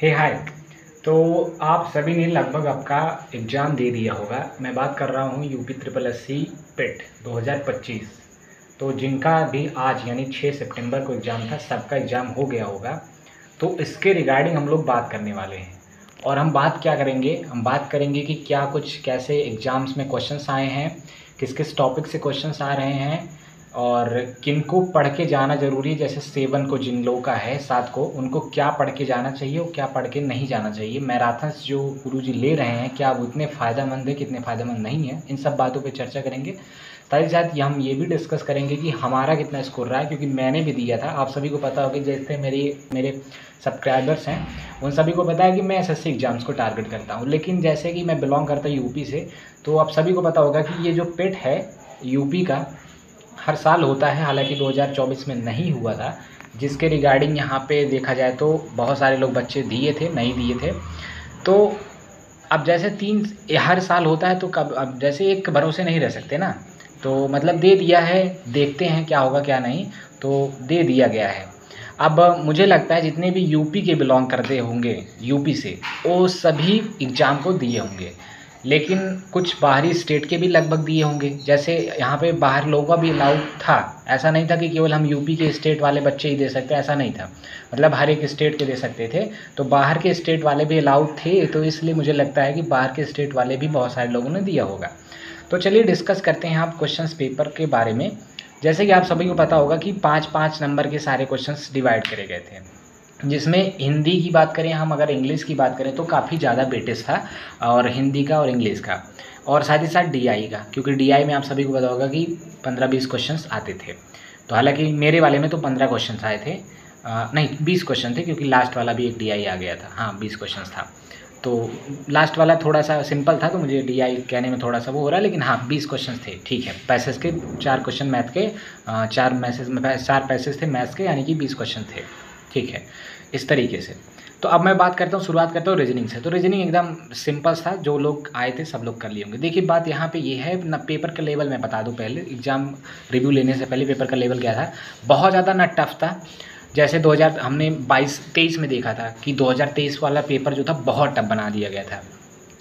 हे हाय। तो आप सभी ने लगभग आपका एग्ज़ाम दे दिया होगा। मैं बात कर रहा हूँ यूपी ट्रिपल एस सी पेट 2025। तो जिनका भी आज यानी 6 सितंबर को एग्ज़ाम था, सबका एग्ज़ाम हो गया होगा। तो इसके रिगार्डिंग हम लोग बात करने वाले हैं। और हम बात क्या करेंगे, हम बात करेंगे कि क्या कुछ कैसे एग्ज़ाम्स में क्वेश्चंस आए हैं, किस किस टॉपिक से क्वेश्चंस आ रहे हैं और किनको पढ़ के जाना ज़रूरी है। जैसे 7 को जिन लोगों का है, 7 को, उनको क्या पढ़ के जाना चाहिए और क्या पढ़ के नहीं जाना चाहिए। मैराथन्स जो गुरुजी ले रहे हैं, क्या वो इतने फ़ायदेमंद है, कितने फ़ायदेमंद नहीं है, इन सब बातों पे चर्चा करेंगे। साथ ही साथ हम ये भी डिस्कस करेंगे कि हमारा कितना स्कोर रहा है, क्योंकि मैंने भी दिया था। आप सभी को पता होगा, जैसे मेरे सब्सक्राइबर्स हैं उन सभी को पता है कि मैं एसएससी एग्ज़ाम्स को टारगेट करता हूँ। लेकिन जैसे कि मैं बिलोंग करता हूँ यूपी से, तो आप सभी को पता होगा कि ये जो पेट है यूपी का, हर साल होता है। हालांकि 2024 में नहीं हुआ था, जिसके रिगार्डिंग यहाँ पे देखा जाए तो बहुत सारे लोग बच्चे दिए थे, नहीं दिए थे। तो अब जैसे हर साल होता है, तो कब अब जैसे एक भरोसे नहीं रह सकते ना। तो मतलब दे दिया है, देखते हैं क्या होगा क्या नहीं, तो दे दिया गया है। अब मुझे लगता है जितने भी यूपी के बिलोंग करते होंगे यूपी से, वो सभी एग्ज़ाम को दिए होंगे। लेकिन कुछ बाहरी स्टेट के भी लगभग दिए होंगे। जैसे यहाँ पे बाहर लोगों का भी अलाउड था, ऐसा नहीं था कि केवल हम यूपी के स्टेट वाले बच्चे ही दे सकते, ऐसा नहीं था। मतलब हर एक स्टेट के दे सकते थे। तो बाहर के स्टेट वाले भी अलाउड थे, तो इसलिए मुझे लगता है कि बाहर के स्टेट वाले भी बहुत सारे लोगों ने दिया होगा। तो चलिए डिस्कस करते हैं आप क्वेश्चंस पेपर के बारे में। जैसे कि आप सभी को पता होगा कि 5-5 नंबर के सारे क्वेश्चंस डिवाइड करे गए थे, जिसमें हिंदी की बात करें हम, अगर इंग्लिश की बात करें तो काफ़ी ज़्यादा वेटेज था, और हिंदी का और इंग्लिश का, और साथ ही साथ डीआई का। क्योंकि डीआई में आप सभी को पता होगा कि 15-20 क्वेश्चंस आते थे। तो हालांकि मेरे वाले में तो 15 क्वेश्चंस आए थे, नहीं 20 क्वेश्चन थे, क्योंकि लास्ट वाला भी एक डीआई आ गया था। हाँ 20 क्वेश्चंस था। तो लास्ट वाला थोड़ा सा सिंपल था, तो मुझे डीआई कहने में थोड़ा सा वो हो रहा है, लेकिन हाँ 20 क्वेश्चन थे, ठीक है। पैसेज के 4 क्वेश्चन मैथ के, 4 पैसेज थे मैथ्स के, यानी कि 20 क्वेश्चन थे, ठीक है, इस तरीके से। तो अब मैं बात करता हूँ, शुरुआत करता हूँ रीजनिंग से। तो रीजनिंग एकदम सिंपल था, जो लोग आए थे सब लोग कर लिए होंगे। देखिए बात यहाँ पे ये है ना, पेपर का लेवल मैं बता दूँ पहले, एग्जाम रिव्यू लेने से पहले पेपर का लेवल क्या था। बहुत ज़्यादा ना टफ था। जैसे 2000 हमने 22-23 में देखा था कि 2023 वाला पेपर जो था बहुत टफ बना दिया गया था।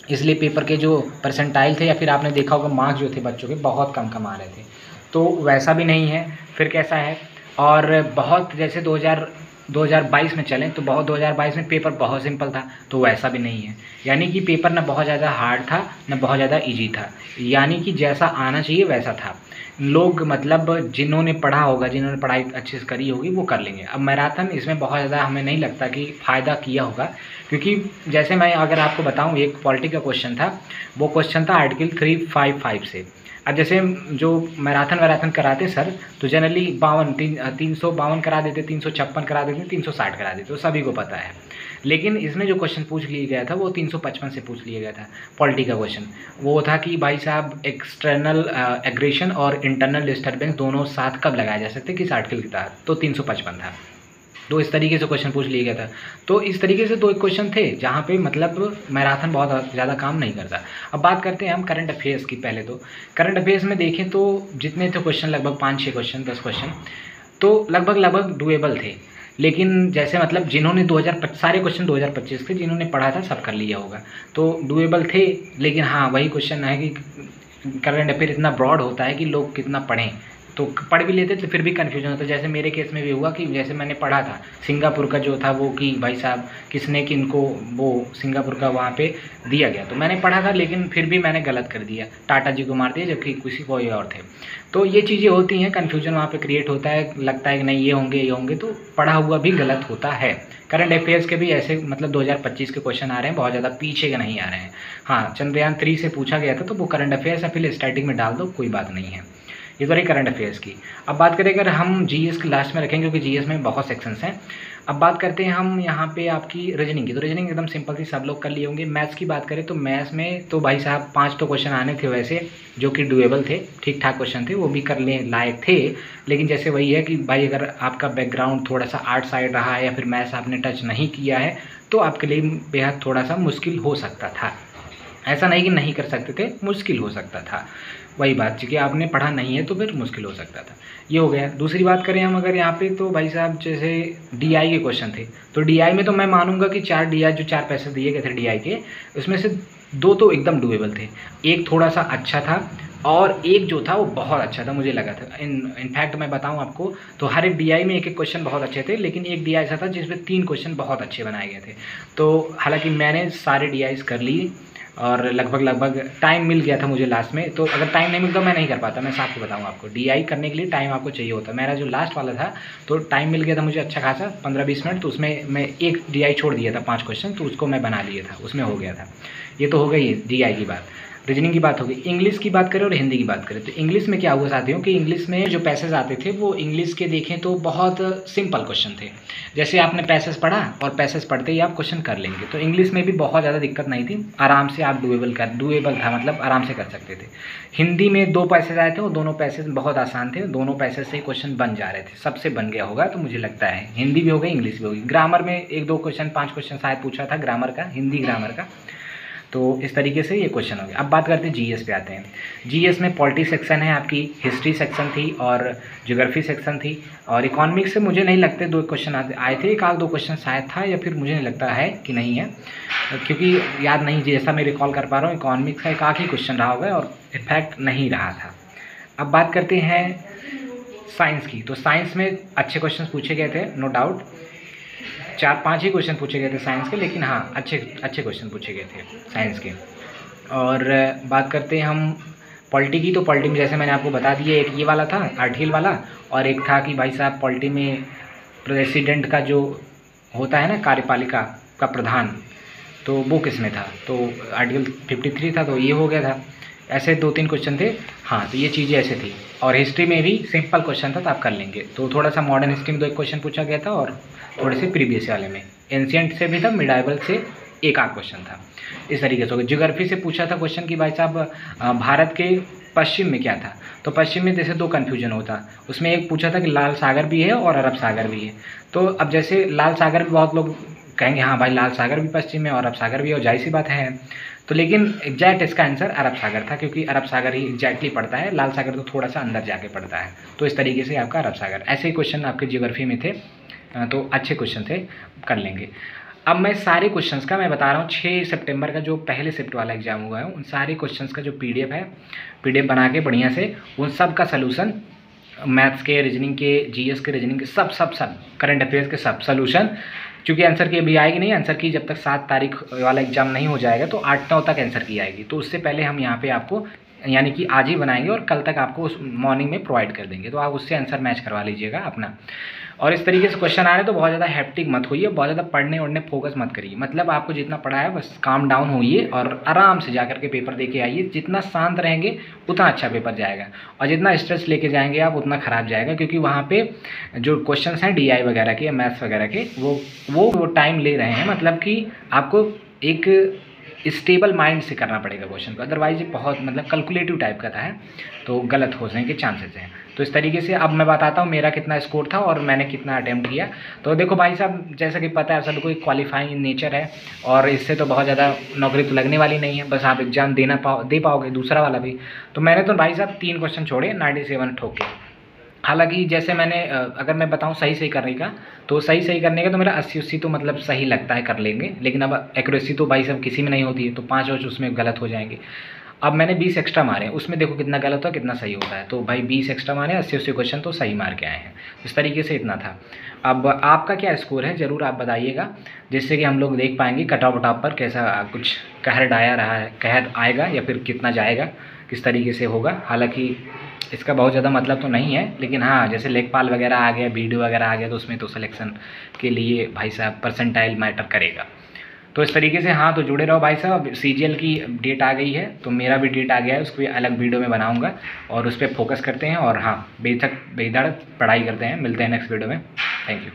इसलिए पेपर के जो परसेंटाइल थे, या फिर आपने देखा होगा मार्क्स जो थे बच्चों के, बहुत कम कम आ रहे थे। तो वैसा भी नहीं है। फिर कैसा है, और बहुत जैसे 2022 में चलें तो बहुत 2022 में पेपर बहुत सिंपल था, तो वैसा भी नहीं है। यानी कि पेपर ना बहुत ज़्यादा हार्ड था, ना बहुत ज़्यादा इजी था, यानी कि जैसा आना चाहिए वैसा था। लोग मतलब जिन्होंने पढ़ा होगा, जिन्होंने पढ़ाई अच्छे से करी होगी, वो कर लेंगे। अब मैराथन इसमें बहुत ज़्यादा हमें नहीं लगता कि फ़ायदा किया होगा, क्योंकि जैसे मैं अगर आपको बताऊं, एक पॉलिटी का क्वेश्चन था, वो क्वेश्चन था आर्टिकल 355 से। अब जैसे जो मैराथन कराते सर, तो जनरली 352 करा देते, 356 करा देते, 360 करा देते, तो सभी को पता है। लेकिन इसमें जो क्वेश्चन पूछ लिया गया था वो 355 से पूछ लिया गया था। पॉलिटी का क्वेश्चन वो था कि भाई साहब, एक्सटर्नल एग्रेशन और इंटरनल डिस्टर्बेंस दोनों साथ कब लगाए जा सकते, किस आर्टिकल के तहत, तो 355 था। तो इस तरीके से क्वेश्चन पूछ लिया गया था। तो इस तरीके से 2 क्वेश्चन थे जहाँ पे मतलब मैराथन बहुत ज़्यादा काम नहीं करता। अब बात करते हैं हम करंट अफेयर्स की। पहले तो करंट अफेयर्स में देखें तो जितने थे क्वेश्चन, लगभग 5-6 क्वेश्चन, 10 क्वेश्चन, तो लगभग डुएबल थे। लेकिन जैसे मतलब जिन्होंने सारे क्वेश्चन 2025 के जिन्होंने पढ़ा था सब कर लिया होगा, तो डुएबल थे। लेकिन हाँ वही क्वेश्चन है कि करंट अफेयर इतना ब्रॉड होता है कि लोग कितना पढ़ें, तो पढ़ भी लेते तो फिर भी कन्फ्यूजन होता है। जैसे मेरे केस में भी हुआ कि जैसे मैंने पढ़ा था सिंगापुर का जो था वो, कि भाई साहब किसने किनको वो सिंगापुर का वहाँ पे दिया गया, तो मैंने पढ़ा था, लेकिन फिर भी मैंने गलत कर दिया, टाटा जी को मार दिया, जबकि किसी कोई और थे। तो ये चीज़ें होती हैं, कन्फ्यूजन वहाँ पे क्रिएट होता है, लगता है कि नहीं ये होंगे, तो पढ़ा हुआ भी गलत होता है। करंट अफेयर्स के भी ऐसे मतलब 2025 के क्वेश्चन आ रहे हैं, बहुत ज़्यादा पीछे के नहीं आ रहे हैं। हाँ चंद्रयान 3 से पूछा गया था, तो वो करंट अफेयर्स फिर स्टैटिक में डाल दो, कोई बात नहीं है। ये तो रही करंट अफेयर्स की। अब बात करें, अगर हम जीएस के लास्ट में रखेंगे, क्योंकि जीएस में बहुत सेक्शंस हैं। अब बात करते हैं हम यहाँ पे आपकी रीजनिंग की। तो रीजनिंग एकदम सिंपल थी, सब लोग कर लिए होंगे। मैथ्स की बात करें तो मैथ्स में तो भाई साहब 5 तो क्वेश्चन आने थे वैसे, जो कि डुएबल थे, ठीक ठाक क्वेश्चन थे, वो भी करने लायक थे। लेकिन जैसे वही है कि भाई अगर आपका बैकग्राउंड थोड़ा सा आर्ट साइड रहा है, या फिर मैथ्स आपने टच नहीं किया है, तो आपके लिए बेहद थोड़ा सा मुश्किल हो सकता था। ऐसा नहीं कि नहीं कर सकते थे, मुश्किल हो सकता था। वही बात कि आपने पढ़ा नहीं है तो फिर मुश्किल हो सकता था। ये हो गया। दूसरी बात करें हम अगर यहाँ पे, तो भाई साहब जैसे डीआई के क्वेश्चन थे, तो डीआई में तो मैं मानूंगा कि 4 डीआई जो 4 पैसे दिए गए थे डीआई के, उसमें से 2 तो एकदम डूएबल थे, एक थोड़ा सा अच्छा था और एक जो था वो बहुत अच्छा था, मुझे लगा था। इनफैक्ट मैं बताऊं आपको तो हर एक डीआई में एक एक क्वेश्चन बहुत अच्छे थे, लेकिन एक डीआई ऐसा था जिसमें 3 क्वेश्चन बहुत अच्छे बनाए गए थे। तो हालांकि मैंने सारे डीआईज कर लिए और लगभग टाइम मिल गया था मुझे लास्ट में। तो अगर टाइम नहीं मिलता मैं नहीं कर पाता, मैं साफ बताऊँ आपको, डीआई करने के लिए टाइम आपको चाहिए होता। मेरा जो लास्ट वाला था तो टाइम मिल गया था मुझे अच्छा खासा 15-20 मिनट, तो उसमें मैं एक डीआई छोड़ दिया था 5 क्वेश्चन, तो उसको मैं बना लिया था, उसमें हो गया था। ये तो हो गई डीआई की बात। रीजनिंग की बात होगी। इंग्लिश की बात करें और हिंदी की बात करें तो इंग्लिश में क्या हुआ साथियों कि इंग्लिश में जो पैसेज आते थे वो इंग्लिश के देखें तो बहुत सिंपल क्वेश्चन थे। जैसे आपने पैसेज पढ़ा और पैसेज पढ़ते ही आप क्वेश्चन कर लेंगे, तो इंग्लिश में भी बहुत ज़्यादा दिक्कत नहीं थी, आराम से आप डुएबल था, मतलब आराम से कर सकते थे। हिंदी में 2 पैसेज आए थे और दोनों पैसेज बहुत आसान थे, दोनों पैसेज से क्वेश्चन बन जा रहे थे, सबसे बन गया होगा तो मुझे लगता है। हिंदी भी हो गई, इंग्लिश भी होगी। ग्रामर में 1-2 क्वेश्चन 5 क्वेश्चन शायद पूछा था ग्रामर का, हिंदी ग्रामर का। तो इस तरीके से ये क्वेश्चन हो गया। अब बात करते हैं जीएस पे आते हैं। जीएस में पॉलिटी सेक्शन है, आपकी हिस्ट्री सेक्शन थी और ज्योग्राफी सेक्शन थी, और इकोनॉमिक्स से मुझे नहीं लगते 2 क्वेश्चन आए थे, 1-2 क्वेश्चन शायद था, या फिर मुझे नहीं लगता है कि नहीं है, क्योंकि याद नहीं, जैसा मैं रिकॉल कर पा रहा हूँ इकोनॉमिक्स का 1 ही क्वेश्चन रहा होगा और इफेक्ट नहीं रहा था। अब बात करते हैं साइंस की। तो साइंस में अच्छे क्वेश्चन पूछे गए थे, नो डाउट, 4-5 ही क्वेश्चन पूछे गए थे साइंस के, लेकिन हाँ अच्छे क्वेश्चन पूछे गए थे साइंस के। और बात करते हैं हम पॉलिटी की। तो पॉलिटी में जैसे मैंने आपको बता दिया, एक ये वाला था आर्टिकल वाला, और एक था कि भाई साहब पॉलिटी में प्रेसिडेंट का जो होता है ना, कार्यपालिका का प्रधान, तो वो किस में था, तो आर्टिकल 53 था, तो ये हो गया था। ऐसे 2-3 क्वेश्चन थे। हाँ, तो ये चीज़ें ऐसे थी। और हिस्ट्री में भी सिंपल क्वेश्चन था, तो आप कर लेंगे। तो थोड़ा सा मॉडर्न हिस्ट्री में 2 क्वेश्चन पूछा गया था और थोड़े से प्रीवियस वाले में, एंशिएंट से भी था, मिडाइवल से 1 क्वेश्चन था। इस तरीके से हो गया। ज्योग्राफी से पूछा था क्वेश्चन कि भाई साहब भारत के पश्चिम में क्या था, तो पश्चिम में जैसे 2 कन्फ्यूजन होता, उसमें एक पूछा था कि लाल सागर भी है और अरब सागर भी है। तो अब जैसे लाल सागर भी बहुत लोग कहेंगे हाँ भाई लाल सागर भी पश्चिम में और अरब सागर भी है, और जाहिर सी बात है, तो लेकिन एग्जैक्ट इसका आंसर अरब सागर था, क्योंकि अरब सागर ही एग्जैक्टली पड़ता है, लाल सागर तो थोड़ा सा अंदर जाके पड़ता है। तो इस तरीके से आपका अरब सागर, ऐसे ही क्वेश्चन आपके ज्योग्राफी में थे, तो अच्छे क्वेश्चन थे, कर लेंगे। अब मैं सारे क्वेश्चंस का मैं बता रहा हूँ, 6 सितंबर का जो पहले शिफ्ट वाला एग्जाम हुआ है, उन सारे क्वेश्चंस का जो पीडीएफ है, पीडीएफ बना के बढ़िया से उन सब का सलूशन, मैथ्स के, रीजनिंग के, जीएस के, रीजनिंग के, सब करंट अफेयर्स के सब सलूशन, क्योंकि आंसर की अभी आएगी नहीं, आंसर की जब तक 7 तारीख वाला एग्जाम नहीं हो जाएगा तो 8-9 तक आंसर की आएगी। तो उससे पहले हम यहाँ पे आपको यानी कि आज ही बनाएंगे और कल तक आपको उस मॉर्निंग में प्रोवाइड कर देंगे, तो आप उससे आंसर मैच करवा लीजिएगा अपना। और इस तरीके से क्वेश्चन आ रहे हैं तो बहुत ज़्यादा हैप्टिक मत होइए, बहुत ज़्यादा पढ़ने उड़ने फोकस मत करिए, मतलब आपको जितना पढ़ा है बस काम डाउन होइए और आराम से जा करके पेपर दे के आइए। जितना शांत रहेंगे उतना अच्छा पेपर जाएगा, और जितना स्ट्रेस लेके जाएंगे आप उतना ख़राब जाएगा, क्योंकि वहाँ पे जो क्वेश्चन हैं डीआई वगैरह के या मैथ्स वगैरह के वो टाइम ले रहे हैं, मतलब कि आपको एक स्टेबल माइंड से करना पड़ेगा क्वेश्चन को, अदरवाइज ये बहुत मतलब कैलकुलेटिव टाइप का था है, तो गलत होने के चांसेस हैं। तो इस तरीके से अब मैं बताता हूँ मेरा कितना स्कोर था और मैंने कितना अटैम्प्ट किया। तो देखो भाई साहब, जैसा कि पता है सबको एक क्वालिफाइंग नेचर है, और इससे तो बहुत ज़्यादा नौकरी तो लगने वाली नहीं है, बस आप एग्जाम दे पाओगे दूसरा वाला भी। तो मैंने तो भाई साहब 3 क्वेश्चन छोड़े, 97 ठोक के। हालांकि जैसे मैंने अगर मैं बताऊं सही करने का, तो सही करने का तो मेरा 80-80 तो मतलब सही लगता है कर लेंगे, लेकिन अब एक्यूरेसी तो भाई साहब किसी में नहीं होती है, तो 5 और उसमें गलत हो जाएंगे। अब मैंने 20 एक्स्ट्रा मारे, उसमें देखो कितना गलत होता है कितना सही होता है, तो भाई 20 एक्स्ट्रा मारे, 80-80 क्वेश्चन तो सही मार के आए हैं। इस तरीके से इतना था। अब आपका क्या स्कोर है ज़रूर आप बताइएगा, जिससे कि हम लोग देख पाएंगे कट ऑफ पर कैसा कुछ कहर आएगा या फिर कितना जाएगा, किस तरीके से होगा। हालाँकि इसका बहुत ज़्यादा मतलब तो नहीं है, लेकिन हाँ जैसे लेखपाल वगैरह आ गया, वीडियो वगैरह आ गया, तो उसमें तो सिलेक्शन के लिए भाई साहब परसेंटाइल मैटर करेगा। तो इस तरीके से हाँ, तो जुड़े रहो भाई साहब। सीजीएल की डेट आ गई है, तो मेरा भी डेट आ गया है, उसको भी अलग वीडियो में बनाऊंगा और उस पर फोकस करते हैं, और हाँ बेधड़ पढ़ाई करते हैं। मिलते हैं नेक्स्ट वीडियो में। Thank you.